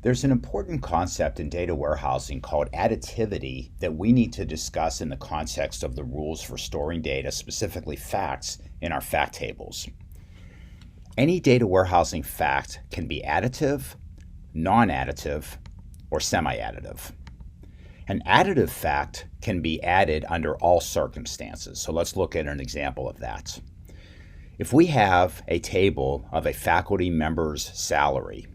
There's an important concept in data warehousing called additivity that we need to discuss in the context of the rules for storing data, specifically facts, in our fact tables. Any data warehousing fact can be additive, non-additive, or semi-additive. An additive fact can be added under all circumstances. So let's look at an example of that. If we have a table of a faculty member's salary,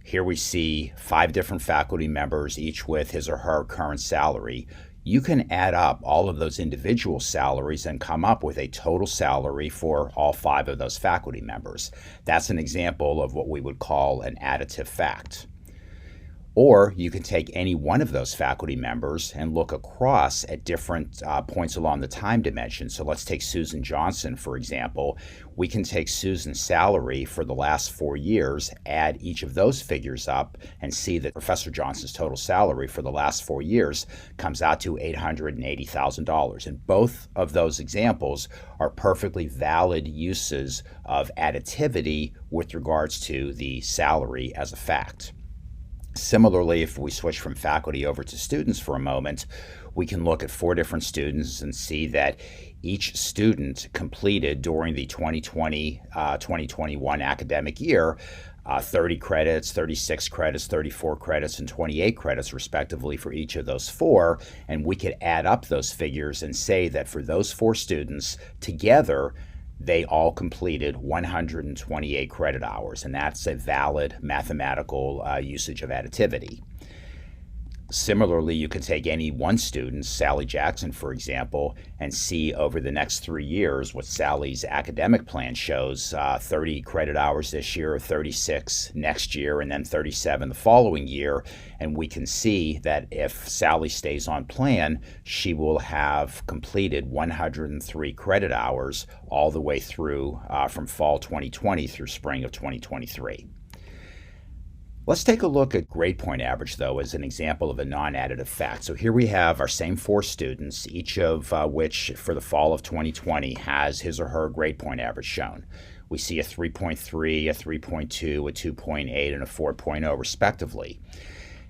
here we see 5 different faculty members, each with his or her current salary. You can add up all of those individual salaries and come up with a total salary for all 5 of those faculty members. That's an example of what we would call an additive fact. Or you can take any one of those faculty members and look across at different points along the time dimension. So let's take Susan Johnson, for example. We can take Susan's salary for the last 4 years, add each of those figures up, and see that Professor Johnson's total salary for the last 4 years comes out to $880,000. And both of those examples are perfectly valid uses of additivity with regards to the salary as a fact. Similarly, if we switch from faculty over to students for a moment, we can look at 4 different students and see that each student completed during the 2020-2021 academic year 30 credits, 36 credits, 34 credits, and 28 credits respectively for each of those 4. And we could add up those figures and say that for those 4 students together, they all completed 128 credit hours, and that's a valid mathematical usage of additivity. Similarly, you can take any one student, Sally Jackson, for example, and see over the next 3 years what Sally's academic plan shows, 30 credit hours this year, 36 next year, and then 37 the following year. And we can see that if Sally stays on plan, she will have completed 103 credit hours all the way through from fall 2020 through spring of 2023. Let's take a look at grade point average, though, as an example of a non-additive fact. So here we have our same 4 students, each of which for the fall of 2020 has his or her grade point average shown. We see a 3.3, a 3.2, a 2.8, and a 4.0 respectively.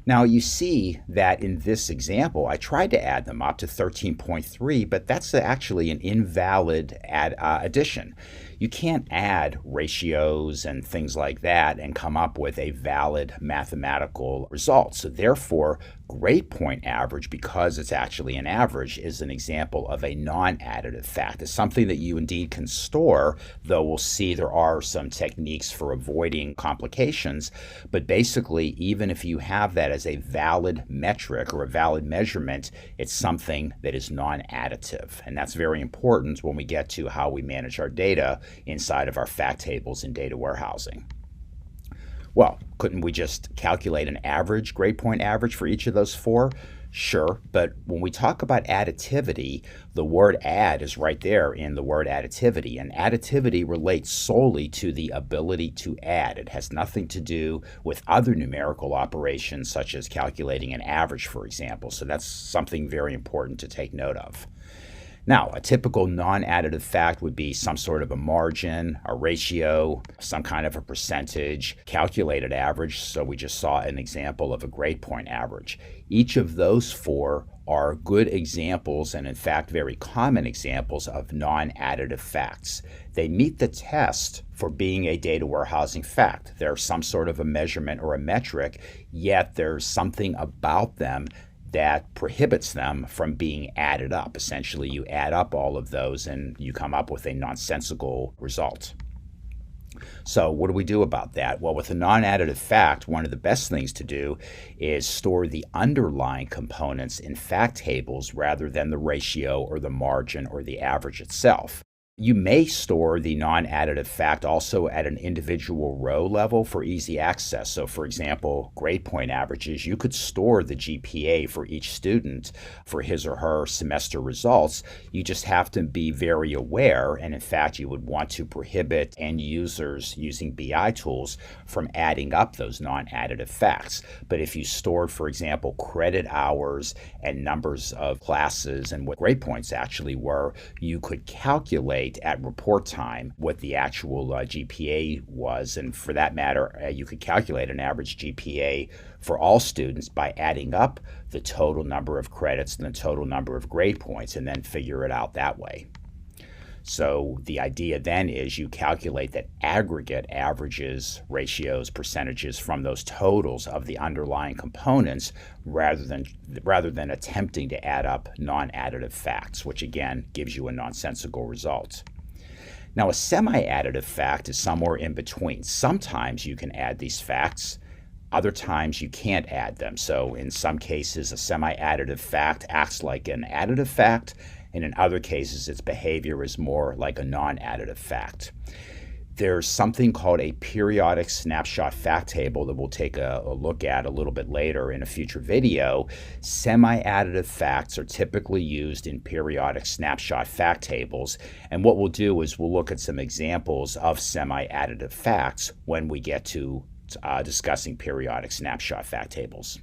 Now you see that in this example, I tried to add them up to 13.3, but that's actually an invalid addition. You can't add ratios and things like that and come up with a valid mathematical result. So therefore, grade point average, because it's actually an average, is an example of a non-additive fact. It's something that you indeed can store, though we'll see there are some techniques for avoiding complications. But basically, even if you have that as a valid metric or a valid measurement, it's something that is non-additive. And that's very important when we get to how we manage our data inside of our fact tables in data warehousing. Well, couldn't we just calculate an average, grade point average for each of those 4? Sure, but when we talk about additivity, the word add is right there in the word additivity, and additivity relates solely to the ability to add. It has nothing to do with other numerical operations such as calculating an average, for example. So that's something very important to take note of. Now, a typical non-additive fact would be some sort of a margin, a ratio, some kind of a percentage, calculated average. So we just saw an example of a grade point average. Each of those 4 are good examples and in fact very common examples of non-additive facts. They meet the test for being a data warehousing fact. They're some sort of a measurement or a metric, yet there's something about them that prohibits them from being added up. Essentially, you add up all of those and you come up with a nonsensical result. So what do we do about that? Well, with a non-additive fact, one of the best things to do is store the underlying components in fact tables rather than the ratio or the margin or the average itself. You may store the non-additive fact also at an individual row level for easy access. So for example, grade point averages, you could store the GPA for each student for his or her semester results. You just have to be very aware, and in fact, you would want to prohibit end users using BI tools from adding up those non-additive facts. But if you stored, for example, credit hours and numbers of classes and what grade points actually were, you could calculate calculate at report time what the actual GPA was. And for that matter, you could calculate an average GPA for all students by adding up the total number of credits and the total number of grade points and then figure it out that way. So the idea then is you calculate that aggregate averages, ratios, percentages from those totals of the underlying components rather than attempting to add up non-additive facts, which again gives you a nonsensical result. Now a semi-additive fact is somewhere in between. Sometimes you can add these facts, other times you can't add them. So in some cases a semi-additive fact acts like an additive fact, and in other cases, its behavior is more like a non-additive fact. There's something called a periodic snapshot fact table that we'll take a look at a little bit later in a future video. Semi-additive facts are typically used in periodic snapshot fact tables, and what we'll do is we'll look at some examples of semi-additive facts when we get to discussing periodic snapshot fact tables.